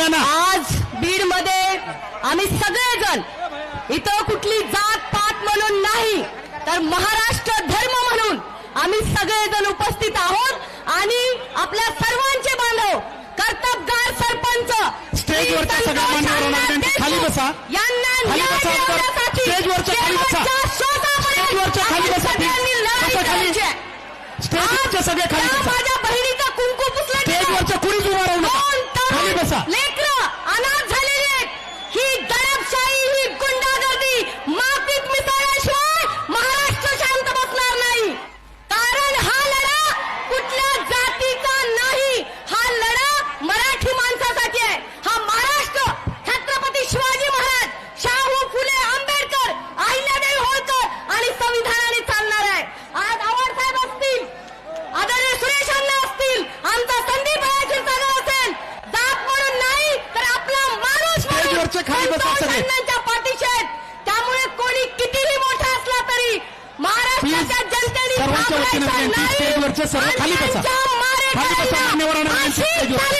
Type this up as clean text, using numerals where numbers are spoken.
ना. आज बीड मध्ये आम्ही सगळेजण इथं कुठली जात पात म्हणून नाही तर महाराष्ट्र धर्म म्हणून आम्ही सगळेजण उपस्थित आहोत आणि आपल्या सर्वांचे बांधव कर्तबगार सरपंच स्टेजवरच्या सगळ्या मान्यवरांना विनंती, खाली बसा. यांना खाली न्याय बसा. मिळवण्यासाठी स्टेजवरच्या खाली बसा. शेवटच्या स्टेजवरच्या खाली बसा. सगळ्यांनी लढाई बसा खाली. करायची आहे. स्टेजवरच्या सगळे खाली आज बसा. माझ्या बहिणीचा कुंकू पुसला गेला. स्टेजवरच्या कुणीच उभा राहू नका. खाली बसा. लेकरं अनाथ झालेली आहेत. ही दडपशाही, ही गुंडागर्दी मातीत मिसळल्याशिवाय महाराष्ट्र शांत बसणार नाही. कारण हा लढा कुठल्या जातीचा नाही, हा लढा मराठी माणसासाठी आहे. हा महाराष्ट्र छत्रपती शिवाजी महाराज, शाहू फुले आंबेडकर, अहिल्यादेवी होळकर आणि संविधानाने चालणार आहे. आज आव्हाड साहेब असतील, आदरणीय सुरेश अण्णा असतील, आमचा संदीप क्षीरसागर असेल, जात म्हणून नाही तर आपला माणूस स्टेजवरचे खाली बसा सगळे. अण्णांच्या पाठीशी आहेत. त्यामुळे कोणी कितीही मोठा असला तरी महाराष्ट्राच्या जनतेने सर्वांच्या वतीने घाबरायचं विनंती, नाही. स्टेजवरचे सर्व खाली बसा. आणि त्यांच्या खाली बसा. मारेकऱ्यांना मान्यवरांना विनंती, फाशी स्टेजवर.